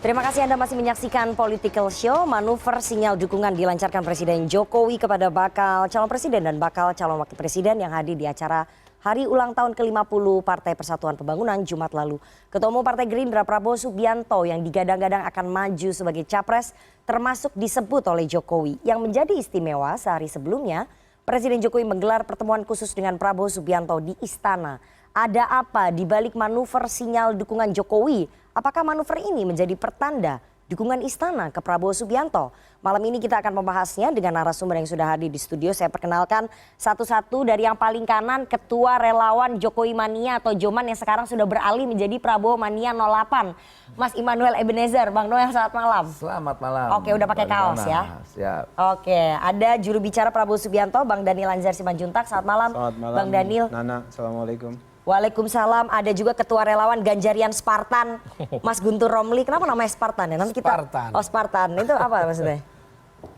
Terima kasih Anda masih menyaksikan Political Show. Manuver sinyal dukungan dilancarkan Presiden Jokowi kepada bakal calon presiden dan bakal calon wakil presiden yang hadir di acara Hari Ulang Tahun ke-50 Partai Persatuan Pembangunan Jumat lalu. Ketua Umum Partai Gerindra Prabowo Subianto yang digadang-gadang akan maju sebagai capres termasuk disebut oleh Jokowi. Yang menjadi istimewa sehari sebelumnya, Presiden Jokowi menggelar pertemuan khusus dengan Prabowo Subianto di Istana. Ada apa di balik manuver sinyal dukungan Jokowi? Apakah manuver ini menjadi pertanda dukungan istana ke Prabowo Subianto? Malam ini kita akan membahasnya dengan narasumber yang sudah hadir di studio. Saya perkenalkan satu-satu dari yang paling kanan, Ketua Relawan Jokowi Mania atau Joman yang sekarang sudah beralih menjadi Prabowo Mania 08. Mas Immanuel Ebenezer. Bang Noel, selamat malam. Selamat malam. Oke, udah pakai kaos ya? Siap. Oke, ada juru bicara Prabowo Subianto, Bang Daniel Anzar Simanjuntak. Selamat malam. Selamat malam, Bang Daniel. Nana, assalamualaikum. Waalaikumsalam. Ada juga Ketua Relawan Ganjarian Spartan, Mas Guntur Romli. Kenapa namanya Spartan ya? Nanti kita. Spartan. Oh, Spartan. Itu apa maksudnya?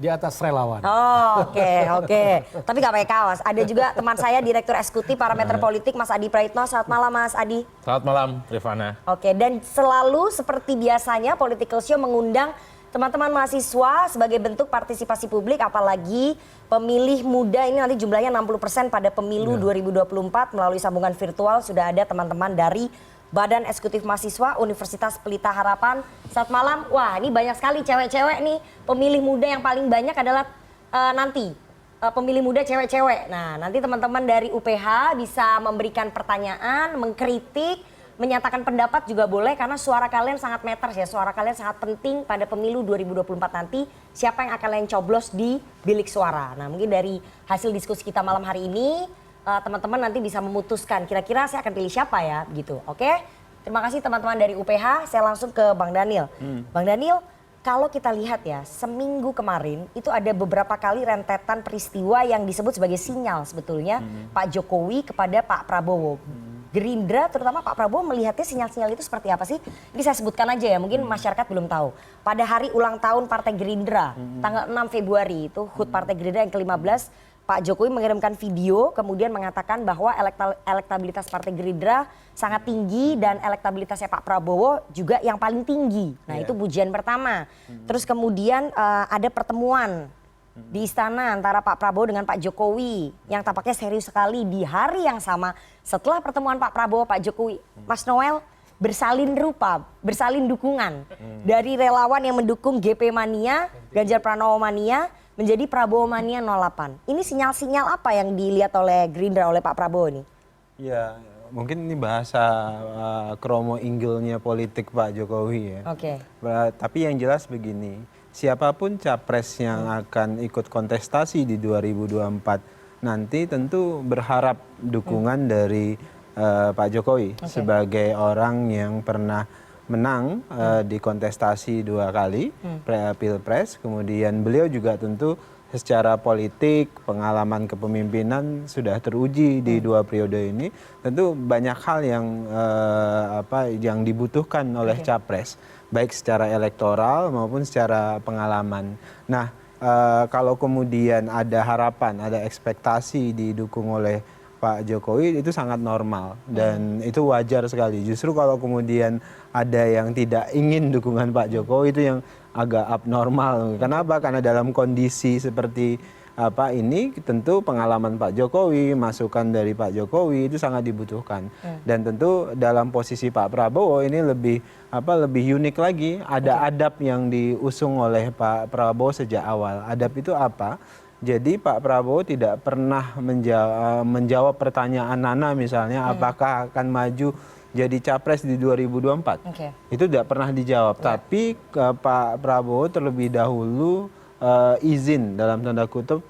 Di atas relawan. Oh, oke. Tapi gak pakai kaos. Ada juga teman saya Direktur Eksekutif Parameter Politik, Mas Adi Praitno. Selamat malam, Mas Adi. Selamat malam, Rifana. Oke, dan selalu seperti biasanya Political Show mengundang teman-teman mahasiswa sebagai bentuk partisipasi publik, apalagi pemilih muda ini nanti jumlahnya 60% pada pemilu 2024 melalui sambungan virtual. Sudah ada teman-teman dari Badan Eksekutif Mahasiswa Universitas Pelita Harapan. Selamat malam. Wah, ini banyak sekali cewek-cewek nih. Pemilih muda yang paling banyak adalah nanti pemilih muda cewek-cewek. Nah, nanti teman-teman dari UPH bisa memberikan pertanyaan, mengkritik, menyatakan pendapat juga boleh karena suara kalian sangat matters ya. Suara kalian sangat penting pada pemilu 2024 nanti. Siapa yang akan kalian coblos di bilik suara. Nah, mungkin dari hasil diskusi kita malam hari ini teman-teman nanti bisa memutuskan kira-kira saya akan pilih siapa ya gitu. Oke? Terima kasih teman-teman dari UPH. Saya langsung ke Bang Daniel. Bang Daniel, kalau kita lihat ya, seminggu kemarin itu ada beberapa kali rentetan peristiwa yang disebut sebagai sinyal sebetulnya Pak Jokowi kepada Pak Prabowo. Gerindra terutama Pak Prabowo melihatnya sinyal-sinyal itu seperti apa sih? Ini saya sebutkan aja ya, mungkin masyarakat belum tahu. Pada hari ulang tahun Partai Gerindra, tanggal 6 Februari itu HUT Partai Gerindra yang ke-15, Pak Jokowi mengirimkan video kemudian mengatakan bahwa elektabilitas Partai Gerindra sangat tinggi dan elektabilitasnya Pak Prabowo juga yang paling tinggi. Nah itu pujian pertama. Terus kemudian ada pertemuan di istana antara Pak Prabowo dengan Pak Jokowi yang tampaknya serius sekali di hari yang sama. Setelah pertemuan Pak Prabowo, Pak Jokowi, Mas Noel bersalin rupa, bersalin dukungan dari relawan yang mendukung GP Mania, Ganjar Pranowo Mania menjadi Prabowo Mania 08. Ini sinyal-sinyal apa yang dilihat oleh Gerindra, oleh Pak Prabowo ini? Ya, mungkin ini bahasa kromo inggilnya politik Pak Jokowi ya. Oke. Tapi yang jelas begini, siapapun capres yang akan ikut kontestasi di 2024 nanti tentu berharap dukungan dari Pak Jokowi sebagai orang yang pernah menang di kontestasi 2 kali Pilpres. Kemudian beliau juga tentu secara politik, pengalaman kepemimpinan sudah teruji di 2 periode ini. Tentu banyak hal yang dibutuhkan oleh capres, baik secara elektoral maupun secara pengalaman. Nah, kalau kemudian ada harapan, ada ekspektasi didukung oleh Pak Jokowi, itu sangat normal dan itu wajar sekali. Justru kalau kemudian ada yang tidak ingin dukungan Pak Jokowi, itu yang agak abnormal. Kenapa? Karena dalam kondisi seperti ini tentu pengalaman Pak Jokowi, masukan dari Pak Jokowi itu sangat dibutuhkan. Dan tentu dalam posisi Pak Prabowo ini lebih unik lagi. Ada adab yang diusung oleh Pak Prabowo sejak awal. Adab itu apa? Jadi Pak Prabowo tidak pernah menjawab pertanyaan Nana misalnya apakah akan maju jadi capres di 2024. Itu tidak pernah dijawab. Tapi Pak Prabowo terlebih dahulu izin dalam tanda kutip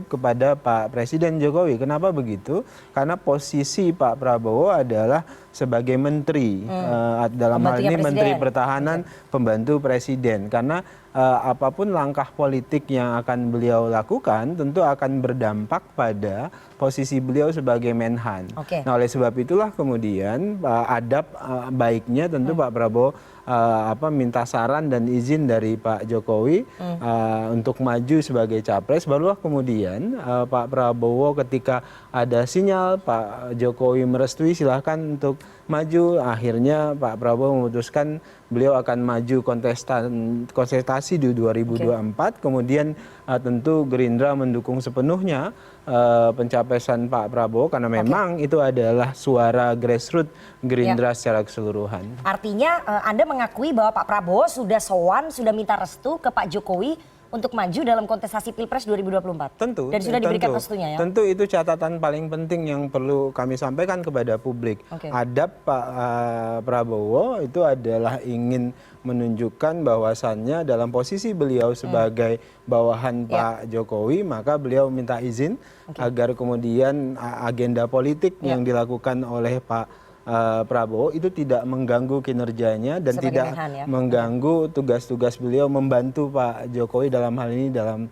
kepada Pak Presiden Jokowi. Kenapa begitu? Karena posisi Pak Prabowo adalah sebagai menteri dalam hal ini Menteri Pertahanan, pembantu presiden. Karena apapun langkah politik yang akan beliau lakukan tentu akan berdampak pada posisi beliau sebagai Menhan. Nah, oleh sebab itulah kemudian adab baiknya tentu Pak Prabowo minta saran dan izin dari Pak Jokowi untuk maju sebagai capres. Barulah kemudian Pak Prabowo ketika ada sinyal Pak Jokowi merestui, silahkan untuk maju. Akhirnya Pak Prabowo memutuskan beliau akan maju kontestasi di 2024. Kemudian tentu Gerindra mendukung sepenuhnya pencapaian Pak Prabowo karena memang itu adalah suara grassroots Gerindra secara keseluruhan. Artinya Anda mengakui bahwa Pak Prabowo sudah sowan, sudah minta restu ke Pak Jokowi untuk maju dalam kontestasi Pilpres 2024. Tentu. Dan sudah diberikan restunya ya. Tentu itu catatan paling penting yang perlu kami sampaikan kepada publik. Adab Pak Prabowo itu adalah ingin menunjukkan bahwasannya dalam posisi beliau sebagai bawahan Pak Jokowi, maka beliau minta izin agar kemudian agenda politik yang dilakukan oleh Pak Prabowo itu tidak mengganggu kinerjanya dan sebagai tidak menhan, mengganggu tugas-tugas beliau membantu Pak Jokowi dalam hal ini dalam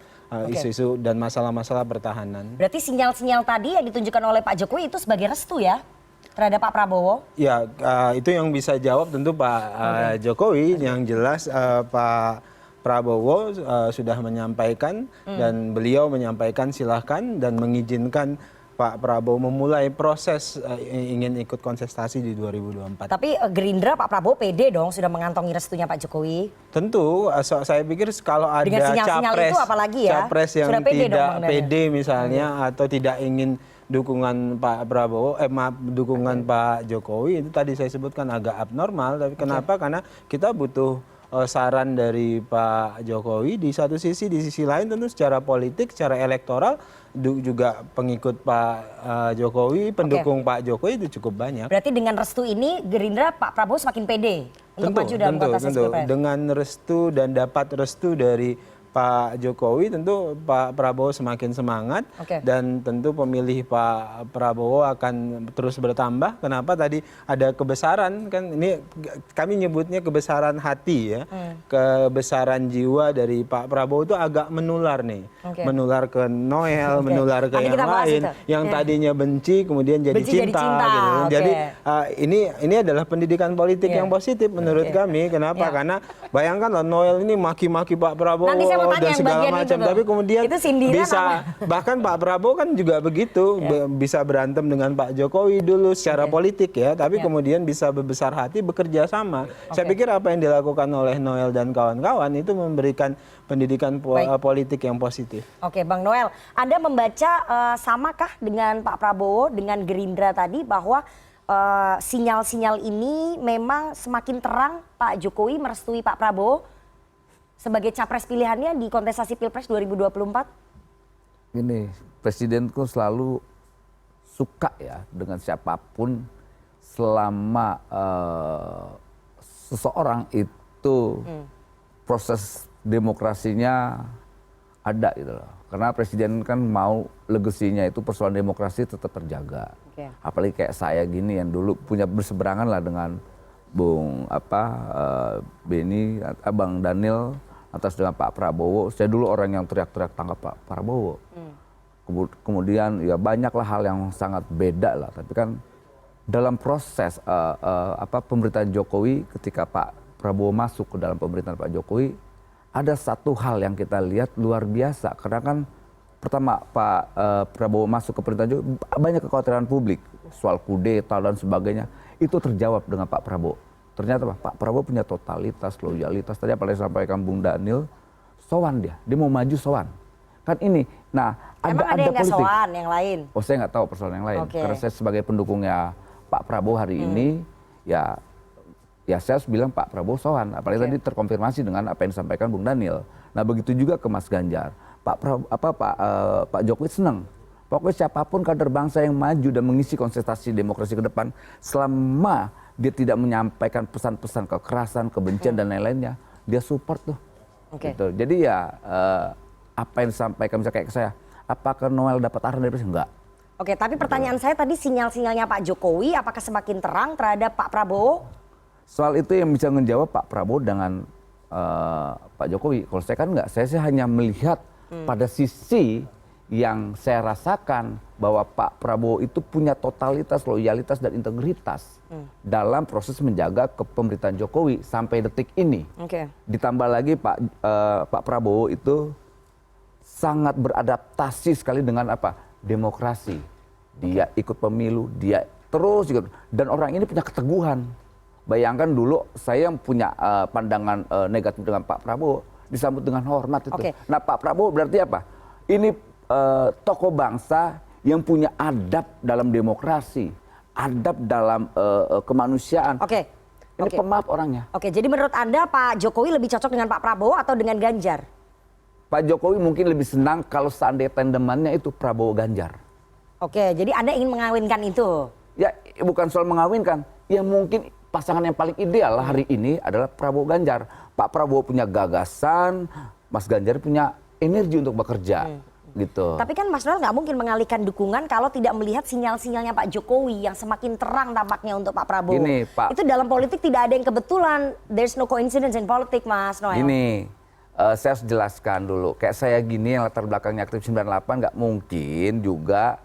isu-isu dan masalah-masalah pertahanan. Berarti sinyal-sinyal tadi yang ditunjukkan oleh Pak Jokowi itu sebagai restu ya terhadap Pak Prabowo? Ya, itu yang bisa jawab tentu Pak Jokowi. Yang jelas Pak Prabowo sudah menyampaikan dan beliau menyampaikan silahkan dan mengizinkan Pak Prabowo memulai proses ingin ikut kontestasi di 2024. Tapi Gerindra Pak Prabowo pede dong sudah mengantongi restunya Pak Jokowi. Tentu, saya pikir kalau ada Dengan sinyal-sinyal itu apalagi ya, capres yang sudah pede tidak dong, pede misalnya atau tidak ingin dukungan Pak Prabowo, dukungan Pak Jokowi itu tadi saya sebutkan agak abnormal. Tapi kenapa? Karena kita butuh saran dari Pak Jokowi di satu sisi, di sisi lain tentu secara politik, secara elektoral juga pengikut Pak Jokowi, pendukung Pak Jokowi itu cukup banyak. Berarti dengan restu ini Gerindra Pak Prabowo semakin pede untuk maju dalam kontestasi Pilpres. Dengan restu dan dapat restu dari Pak Jokowi tentu Pak Prabowo semakin semangat dan tentu pemilih Pak Prabowo akan terus bertambah. Kenapa tadi ada kebesaran kan ini kami nyebutnya kebesaran hati ya. Kebesaran jiwa dari Pak Prabowo itu agak menular nih. Menular ke Noel, menular ke yang lain. Yang tadinya benci kemudian jadi cinta gitu. Jadi ini adalah pendidikan politik yang positif menurut kami. Kenapa? Karena bayangkan Noel ini maki-maki Pak Prabowo dan segala macam, tapi kemudian bisa bahkan Pak Prabowo kan juga begitu bisa berantem dengan Pak Jokowi dulu secara politik ya, tapi kemudian bisa berbesar hati bekerja sama. Saya pikir apa yang dilakukan oleh Noel dan kawan-kawan itu memberikan pendidikan politik yang positif. Oke, Bang Noel, Anda membaca samakah dengan Pak Prabowo dengan Gerindra tadi bahwa sinyal-sinyal ini memang semakin terang Pak Jokowi merestui Pak Prabowo sebagai capres pilihannya di kontestasi Pilpres 2024? Gini, presidenku selalu suka ya dengan siapapun selama seseorang itu proses demokrasinya ada gitu loh. Karena presiden kan mau legasinya itu persoalan demokrasi tetap terjaga. Apalagi kayak saya gini yang dulu punya berseberangan lah dengan Bung Beni, Bang Daniel atas dengan Pak Prabowo. Saya dulu orang yang teriak-teriak tangkap Pak Prabowo. Kemudian ya banyaklah hal yang sangat beda lah. Tapi kan dalam proses pemerintahan Jokowi ketika Pak Prabowo masuk ke dalam pemerintahan Pak Jokowi, ada satu hal yang kita lihat luar biasa. Karena kan pertama Pak Prabowo masuk ke pemerintahan Jokowi, banyak kekhawatiran publik soal kudeta dan sebagainya. Itu terjawab dengan Pak Prabowo. Ternyata Pak Prabowo punya totalitas, loyalitas. Tadi apa yang disampaikan Bung Daniel, sowan dia mau maju sowan. Kan ini, nah ada yang politik. sowan, yang lain? Oh saya nggak tahu persoalan yang lain. Karena saya sebagai pendukungnya Pak Prabowo hari ini, ya saya harus bilang Pak Prabowo sowan. Apalagi tadi terkonfirmasi dengan apa yang disampaikan Bung Daniel. Nah begitu juga ke Mas Ganjar. Pak Jokowi senang. Pokoknya siapapun kader bangsa yang maju dan mengisi kontestasi demokrasi ke depan, selama dia tidak menyampaikan pesan-pesan kekerasan, kebencian dan lain-lainnya, dia support tuh. Gitu. Jadi ya apa yang disampaikan misalnya kayak saya, apakah Noel dapat arahan dari presiden? Enggak. Oke, tapi pertanyaan saya tadi sinyal-sinyalnya Pak Jokowi apakah semakin terang terhadap Pak Prabowo? Soal itu yang bisa menjawab Pak Prabowo dengan Pak Jokowi. Kalau saya kan enggak, saya sih hanya melihat pada sisi yang saya rasakan bahwa Pak Prabowo itu punya totalitas, loyalitas dan integritas dalam proses menjaga kepemerintahan Jokowi sampai detik ini. Ditambah lagi Pak Prabowo itu sangat beradaptasi sekali dengan demokrasi. Dia ikut pemilu, dia terus gitu. Dan orang ini punya keteguhan. Bayangkan dulu saya yang punya pandangan negatif dengan Pak Prabowo disambut dengan hormat itu. Oke. Nah Pak Prabowo berarti apa? Ini tokoh bangsa yang punya adab dalam demokrasi, adab dalam kemanusiaan. Oke. Ini pemaaf orangnya. Oke, jadi menurut Anda Pak Jokowi lebih cocok dengan Pak Prabowo atau dengan Ganjar? Pak Jokowi mungkin lebih senang kalau seandainya tandemannya itu Prabowo Ganjar. Oke, jadi Anda ingin mengawinkan itu? Ya bukan soal mengawinkan, ya mungkin pasangan yang paling ideal hari ini adalah Prabowo Ganjar. Pak Prabowo punya gagasan, Mas Ganjar punya energi untuk bekerja. Gitu. Tapi kan Mas Noel nggak mungkin mengalihkan dukungan kalau tidak melihat sinyal-sinyalnya Pak Jokowi yang semakin terang tampaknya untuk Pak Prabowo. Gini, Pak. Itu dalam politik tidak ada yang kebetulan. There's no coincidence in politics, Mas Noel. Gini, saya harus jelaskan dulu. Kayak saya gini yang latar belakangnya aktif 98 nggak mungkin juga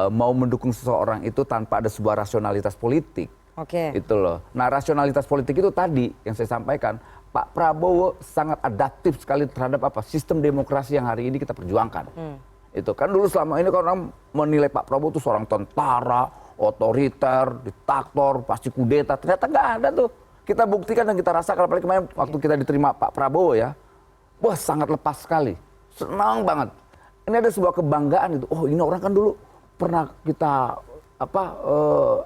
mau mendukung seseorang itu tanpa ada sebuah rasionalitas politik. Oke. Itu loh. Nah rasionalitas politik itu tadi yang saya sampaikan. Pak Prabowo sangat adaptif sekali terhadap apa sistem demokrasi yang hari ini kita perjuangkan. Itu kan dulu selama ini kan orang menilai Pak Prabowo itu seorang tentara, otoriter, diktator, pasti kudeta. Ternyata nggak ada tuh. Kita buktikan dan kita rasakan apalagi kemarin waktu kita diterima Pak Prabowo ya. Wah sangat lepas sekali. Senang banget. Ini ada sebuah kebanggaan itu. Oh ini orang kan dulu pernah kita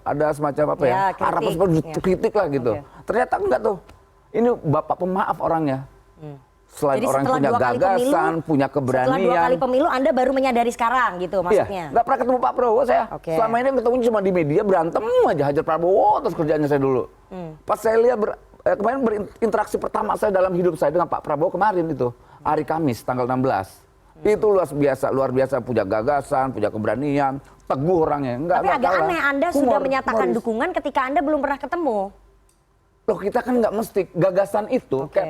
ada semacam apa ya, harapan seperti kritik lah gitu. Ternyata enggak tuh. Ini bapak pemaaf orangnya. Selain Jadi orang punya gagasan, punya keberanian. Setelah 2 kali pemilu Anda baru menyadari sekarang gitu maksudnya? Iya, nggak pernah ketemu Pak Prabowo saya. Selama ini ketemu cuma di media berantem aja, hajar Prabowo terus kerjaannya saya dulu. Pas saya lihat kemarin berinteraksi pertama saya dalam hidup saya dengan Pak Prabowo kemarin itu hari Kamis tanggal 16. Itu luar biasa punya gagasan, punya keberanian, teguh orangnya. Tapi agak aneh Anda sudah menyatakan dukungan ketika Anda belum pernah ketemu. Loh kita kan nggak mesti gagasan itu kayak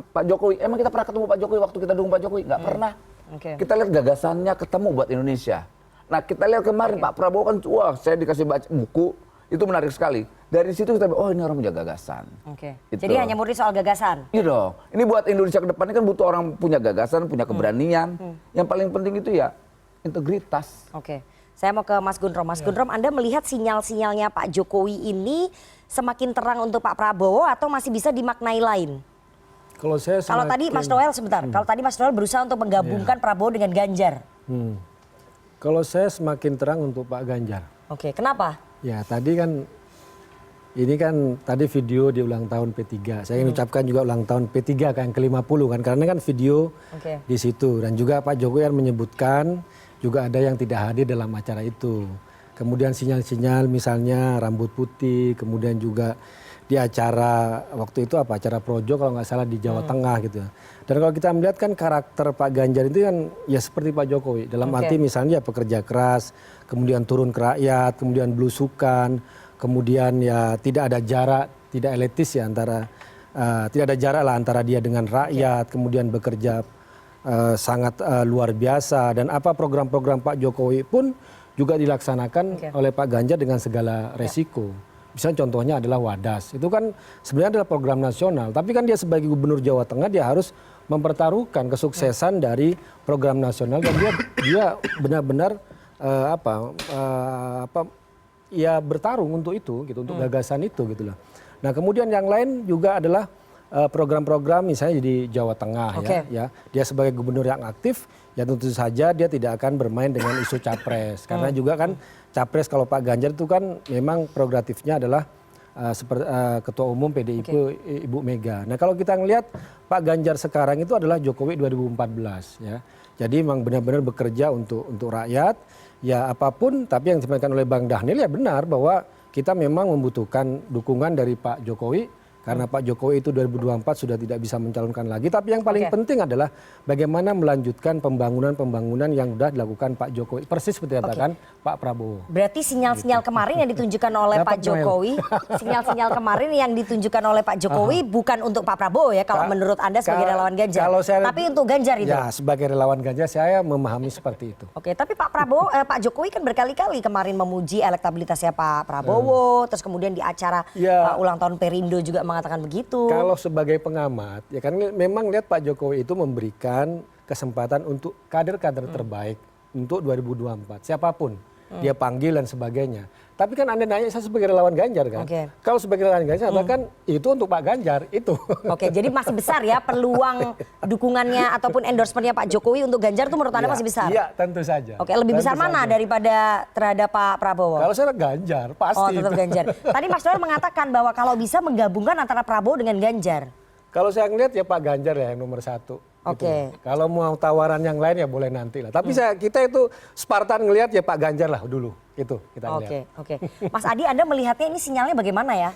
Pak Jokowi. Emang kita pernah ketemu Pak Jokowi waktu kita dukung Pak Jokowi? Nggak pernah. Kita lihat gagasannya ketemu buat Indonesia. Nah kita lihat kemarin Pak Prabowo kan, wah saya dikasih baca buku itu menarik sekali. Dari situ kita oh ini orang punya gagasan. Gitu. Jadi hanya murni soal gagasan. Iya dong. Ini buat Indonesia ke depannya kan butuh orang punya gagasan, punya keberanian. Yang paling penting itu ya integritas. Saya mau ke Mas Gundrom. Mas Gundrom, Anda melihat sinyal-sinyalnya Pak Jokowi ini semakin terang untuk Pak Prabowo atau masih bisa dimaknai lain? Kalau tadi Mas Noel sebentar, kalau tadi Mas Noel berusaha untuk menggabungkan Prabowo dengan Ganjar. Kalau saya semakin terang untuk Pak Ganjar. Kenapa? Ya tadi kan, ini kan tadi video di ulang tahun P3. Saya ingin ucapkan juga ulang tahun P3 yang ke-50 kan, karena kan video di situ. Dan juga Pak Jokowi yang menyebutkan juga ada yang tidak hadir dalam acara itu. Kemudian sinyal-sinyal misalnya rambut putih, kemudian juga di acara waktu itu acara Projo kalau nggak salah di Jawa Tengah gitu. Dan kalau kita melihat kan karakter Pak Ganjar itu kan ya seperti Pak Jokowi. Dalam arti misalnya pekerja keras, kemudian turun ke rakyat, kemudian belusukan, kemudian ya tidak ada jarak, tidak elitis ya tidak ada jarak lah antara dia dengan rakyat, kemudian bekerja sangat luar biasa, dan apa program-program Pak Jokowi pun juga dilaksanakan oleh Pak Ganjar dengan segala resiko. Misalnya contohnya adalah Wadas, itu kan sebenarnya adalah program nasional, tapi kan dia sebagai gubernur Jawa Tengah dia harus mempertaruhkan kesuksesan dari program nasional, dan dia benar-benar ya bertarung untuk itu gitu, untuk gagasan itu gitu loh. Nah kemudian yang lain juga adalah program-program misalnya di Jawa Tengah ya, dia sebagai gubernur yang aktif ya tentu saja dia tidak akan bermain dengan isu capres, karena juga kan capres kalau Pak Ganjar itu kan memang prerogatifnya adalah seperti Ketua Umum PDIP Ibu Mega. Nah kalau kita ngelihat Pak Ganjar sekarang itu adalah Jokowi 2014 ya, jadi memang benar-benar bekerja untuk rakyat ya apapun, tapi yang disampaikan oleh Bang Dhanil ya benar bahwa kita memang membutuhkan dukungan dari Pak Jokowi. Karena Pak Jokowi itu 2024 sudah tidak bisa mencalonkan lagi. Tapi yang paling penting adalah bagaimana melanjutkan pembangunan yang sudah dilakukan Pak Jokowi. Persis seperti katakan Pak Prabowo. Berarti sinyal-sinyal kemarin yang ditunjukkan oleh Pak Jokowi, sinyal-sinyal kemarin yang ditunjukkan oleh Pak Jokowi bukan untuk Pak Prabowo ya, kalau menurut Anda sebagai relawan Ganjar. Tapi untuk Ganjar itu. Ya, sebagai relawan Ganjar saya memahami seperti itu. Tapi Pak Jokowi kan berkali-kali kemarin memuji elektabilitasnya Pak Prabowo, terus kemudian di acara ulang tahun Perindo juga mengatakan begitu. Kalau sebagai pengamat, ya kan memang lihat Pak Jokowi itu memberikan kesempatan untuk kader-kader terbaik untuk 2024. Siapapun. dia panggil dan sebagainya. Tapi kan Anda nanya saya sebagai relawan Ganjar kan. Kalau sebagai relawan Ganjar katakan itu untuk Pak Ganjar itu. Oke, jadi masih besar ya peluang dukungannya ataupun endorsementnya Pak Jokowi untuk Ganjar itu menurut Anda masih besar? Iya, tentu saja. Oke, lebih besar mana daripada terhadap Pak Prabowo? Kalau saya Ganjar, pasti. Oh, tetap Ganjar. Tadi Mas Noel mengatakan bahwa kalau bisa menggabungkan antara Prabowo dengan Ganjar. Kalau saya ngelihat ya Pak Ganjar ya yang nomor 1. Oke. Kalau mau tawaran yang lain ya boleh nanti lah. Tapi kita itu Spartan ngelihat ya Pak Ganjar lah dulu. Itu kita lihat. Oke. Mas Adi, Anda melihatnya ini sinyalnya bagaimana ya?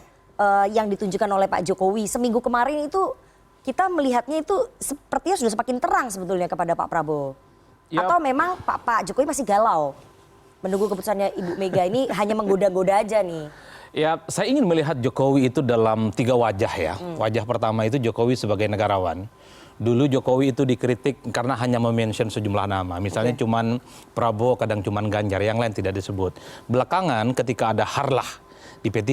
Yang ditunjukkan oleh Pak Jokowi seminggu kemarin itu kita melihatnya itu sepertinya sudah semakin terang sebetulnya kepada Pak Prabowo. Ya. Atau memang Pak Jokowi masih galau menunggu keputusannya Ibu Mega ini hanya menggoda-goda aja nih? Ya, saya ingin melihat Jokowi itu dalam 3 wajah ya. Wajah pertama itu Jokowi sebagai negarawan. Dulu Jokowi itu dikritik karena hanya memention sejumlah nama. Misalnya cuman Prabowo, kadang cuman Ganjar, yang lain tidak disebut. Belakangan ketika ada Harlah di P3,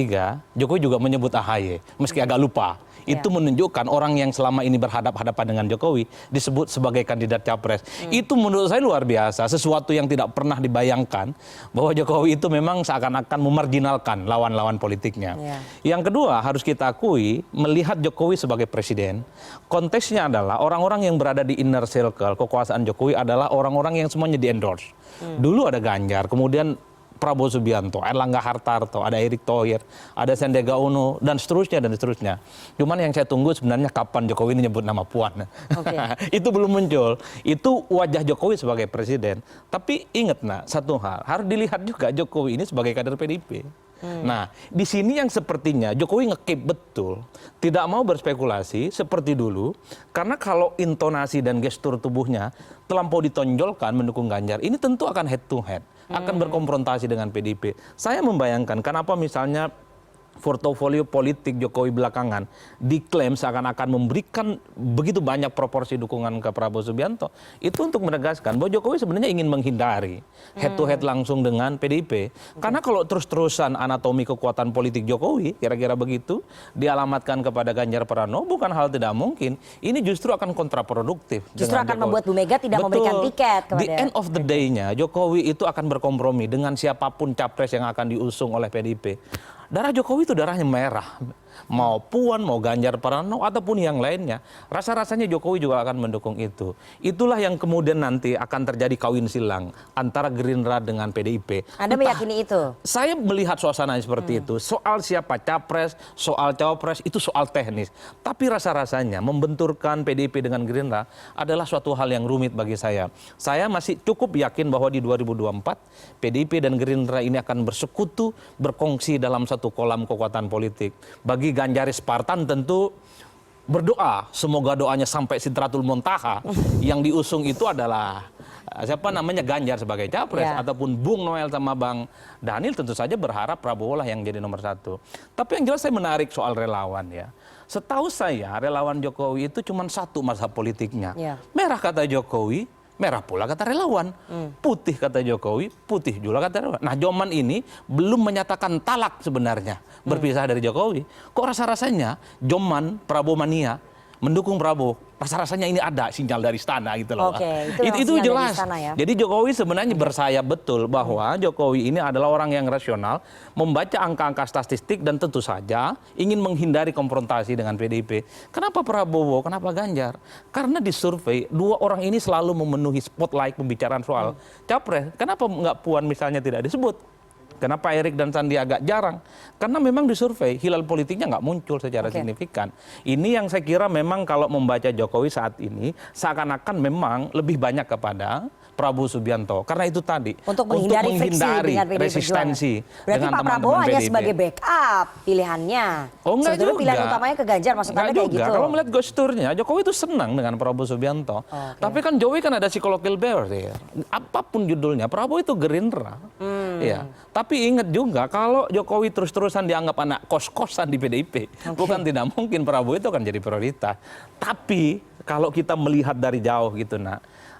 Jokowi juga menyebut AHY, meski agak lupa. Itu menunjukkan orang yang selama ini berhadapan dengan Jokowi disebut sebagai kandidat capres. Itu menurut saya luar biasa, sesuatu yang tidak pernah dibayangkan bahwa Jokowi itu memang seakan-akan memarginalkan lawan-lawan politiknya. Yang kedua harus kita akui, melihat Jokowi sebagai presiden, konteksnya adalah orang-orang yang berada di inner circle kekuasaan Jokowi adalah orang-orang yang semuanya di-endorse. Dulu ada Ganjar, kemudian Prabowo Subianto, Erlangga Hartarto, ada Erick Thohir, ada Sandiaga Uno, dan seterusnya dan seterusnya. Cuman yang saya tunggu sebenarnya kapan Jokowi ini nyebut nama Puan. Itu belum muncul. Itu wajah Jokowi sebagai presiden. Tapi ingat satu hal, harus dilihat juga Jokowi ini sebagai kader PDIP. Nah, di sini yang sepertinya Jokowi ngekip betul, tidak mau berspekulasi seperti dulu, karena kalau intonasi dan gestur tubuhnya terlampau ditonjolkan mendukung Ganjar, ini tentu akan head to head, akan berkonfrontasi dengan PDIP. Saya membayangkan kenapa misalnya portofolio politik Jokowi belakangan diklaim seakan-akan memberikan begitu banyak proporsi dukungan ke Prabowo Subianto, itu untuk menegaskan bahwa Jokowi sebenarnya ingin menghindari head to head langsung dengan PDIP. Karena kalau terus-terusan anatomi kekuatan politik Jokowi kira-kira begitu dialamatkan kepada Ganjar Pranowo, bukan hal tidak mungkin, ini justru akan kontraproduktif. Justru akan membuat Bu Mega tidak memberikan tiket kepada... Di end of the day-nya Jokowi itu akan berkompromi dengan siapapun capres yang akan diusung oleh PDIP. Darah Jokowi itu darahnya merah. Mau Puan, mau Ganjar Pranowo, ataupun yang lainnya. Rasa-rasanya Jokowi juga akan mendukung itu. Itulah yang kemudian nanti akan terjadi kawin silang antara Gerindra dengan PDIP. Anda meyakini itu? Saya melihat suasana seperti itu. Soal siapa capres, soal cawapres, itu soal teknis. Tapi rasa-rasanya membenturkan PDIP dengan Gerindra adalah suatu hal yang rumit bagi saya. Saya masih cukup yakin bahwa di 2024, PDIP dan Gerindra ini akan bersekutu, berkongsi dalam satu kolam kekuatan politik. Bagi Ganjaris Spartan tentu berdoa semoga doanya sampai Sidratul Muntaha. Yang diusung itu adalah siapa namanya Ganjar sebagai capres, ataupun Bung Noel sama Bang Daniel tentu saja berharap Prabowo lah yang jadi nomor 1. Tapi yang jelas saya menarik soal relawan ya. Setahu saya relawan Jokowi itu cuma satu mazhab politiknya. Merah kata Jokowi, merah pula kata relawan. Putih kata Jokowi, putih juga kata relawan. Nah, Joman ini belum menyatakan talak sebenarnya berpisah dari Jokowi. Kok rasa-rasanya Joman Prabowo mania mendukung Prabowo? Rasa-rasanya ini ada sinyal dari istana gitu loh. Itu jelas. Ya? Jadi Jokowi sebenarnya bersayap betul bahwa Jokowi ini adalah orang yang rasional, membaca angka-angka statistik dan tentu saja ingin menghindari konfrontasi dengan PDIP. Kenapa Prabowo? Kenapa Ganjar? Karena di survei 2 orang ini selalu memenuhi spotlight pembicaraan soal capres. Kenapa nggak Puan misalnya tidak disebut? Kenapa Erik dan Sandi agak jarang? Karena memang di survei hilal politiknya nggak muncul secara signifikan. Ini yang saya kira memang kalau membaca Jokowi saat ini seakan-akan memang lebih banyak kepada Prabowo Subianto. Karena itu tadi untuk menghindari resistensi. Berarti Pak Prabowo hanya sebagai backup pilihannya. Oh enggak juga. Pilihan utamanya ke Ganjar, maksudnya kayak gitu. Kalau melihat gesturnya, Jokowi itu senang dengan Prabowo Subianto. Tapi kan Jokowi kan ada psychological barrier. Apapun judulnya, Prabowo itu Gerindra. Ya. Tapi ingat juga kalau Jokowi terus-terusan dianggap anak kos-kosan di PDIP, bukan tidak mungkin Prabowo itu akan jadi prioritas. Tapi kalau kita melihat dari jauh gitu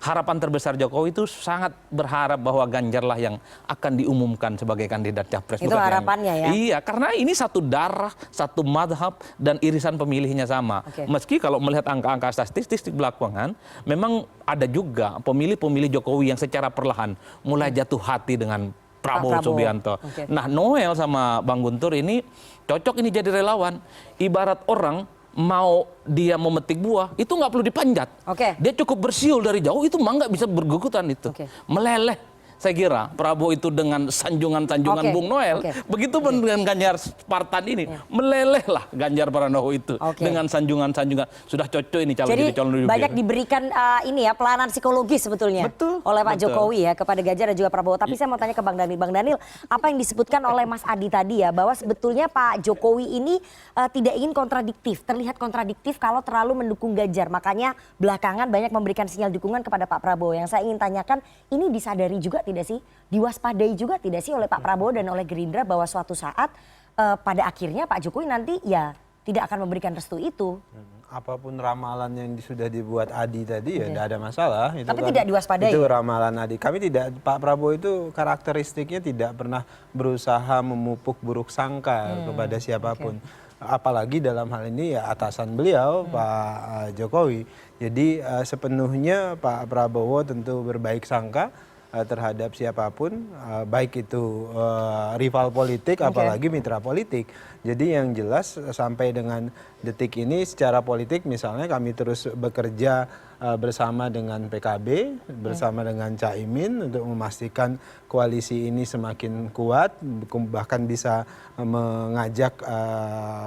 harapan terbesar Jokowi itu sangat berharap bahwa Ganjar lah yang akan diumumkan sebagai kandidat capres. Itu harapannya ya? Iya, karena ini satu darah, satu madhab, dan irisan pemilihnya sama. Meski kalau melihat angka-angka statistik belakangan, memang ada juga pemilih-pemilih Jokowi yang secara perlahan mulai jatuh hati dengan Prabowo Subianto. Nah, Noel sama Bang Guntur ini cocok ini jadi relawan. Ibarat orang mau dia memetik buah itu nggak perlu dipanjat. Dia cukup bersiul dari jauh itu mangga bisa bergugutan itu. Meleleh. Saya kira Prabowo itu dengan sanjungan-sanjungan Bung Noel, begitu pun dengan Ganjar Spartan ini, melelehlah Ganjar Pranowo itu dengan sanjungan-sanjungan. Sudah cocok ini calon jadi calon jubir. Banyak diberikan ini ya pelayanan psikologis sebetulnya oleh Pak Jokowi ya kepada Ganjar dan juga Prabowo. Tapi saya mau tanya ke Bang Daniel. Bang Daniel, apa yang disebutkan oleh Mas Adi tadi ya bahwa sebetulnya Pak Jokowi ini tidak ingin kontradiktif, terlihat kontradiktif kalau terlalu mendukung Ganjar. Makanya belakangan banyak memberikan sinyal dukungan kepada Pak Prabowo. Yang saya ingin tanyakan, ini disadari juga tidak sih, diwaspadai juga tidak sih oleh Pak Prabowo dan oleh Gerindra bahwa suatu saat pada akhirnya Pak Jokowi nanti ya tidak akan memberikan restu itu. Apapun ramalan yang sudah dibuat Adi tadi ya tidak ada masalah. Itu tapi kan tidak diwaspadai. Itu ramalan Adi. Kami tidak, Pak Prabowo itu karakteristiknya tidak pernah berusaha memupuk buruk sangka kepada siapapun. Apalagi dalam hal ini ya atasan beliau Pak Jokowi. Jadi sepenuhnya Pak Prabowo tentu berbaik sangka terhadap siapapun, baik itu rival politik apalagi mitra politik. Jadi yang jelas sampai dengan detik ini secara politik misalnya kami terus bekerja bersama dengan PKB, bersama dengan Caimin untuk memastikan koalisi ini semakin kuat, bahkan bisa mengajak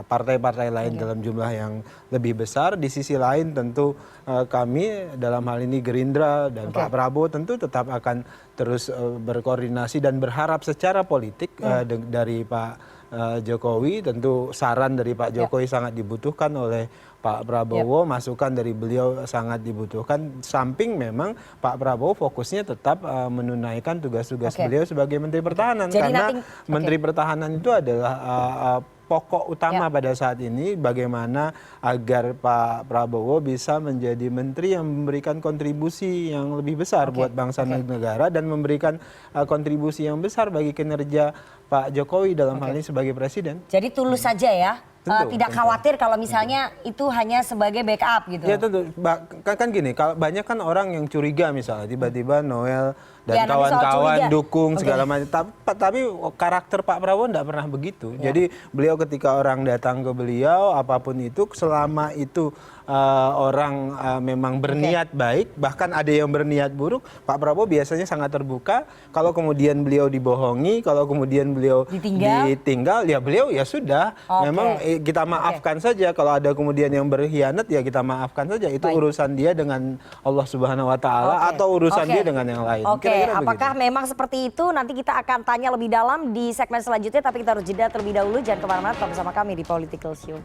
partai-partai lain dalam jumlah yang lebih besar. Di sisi lain tentu kami dalam hal ini Gerindra dan Pak Prabowo tentu tetap akan terus berkoordinasi dan berharap secara politik dari Pak Jokowi, tentu saran dari Pak Jokowi sangat dibutuhkan oleh Pak Prabowo, masukan dari beliau sangat dibutuhkan. Samping memang Pak Prabowo fokusnya tetap menunaikan tugas-tugas beliau sebagai Menteri Pertahanan. Jadi karena Menteri Pertahanan itu adalah pokok utama pada saat ini bagaimana agar Pak Prabowo bisa menjadi menteri yang memberikan kontribusi yang lebih besar buat bangsa dan negara dan memberikan kontribusi yang besar bagi kinerja Pak Jokowi dalam hal ini sebagai presiden. Jadi tulus saja ya. Tidak khawatir kalau misalnya itu hanya sebagai backup gitu. Ya tentu, kan gini, kalau banyak kan orang yang curiga misalnya tiba-tiba Noel dan kawan-kawan dukung segala macam. Tapi karakter Pak Prabowo tidak pernah begitu. Jadi beliau ketika orang datang ke beliau apapun itu selama itu orang memang berniat baik, bahkan ada yang berniat buruk, Pak Prabowo biasanya sangat terbuka. Kalau kemudian beliau dibohongi, kalau kemudian beliau ditinggal ya beliau ya sudah. Memang kita maafkan saja. Kalau ada kemudian yang berkhianat ya kita maafkan saja. Itu urusan dia dengan Allah Subhanahu Wa Taala atau urusan dia dengan yang lain. Apakah memang seperti itu? Nanti kita akan tanya lebih dalam di segmen selanjutnya. Tapi kita harus jeda terlebih dahulu. Jangan kemana-mana, tetap bersama kami di Political Show.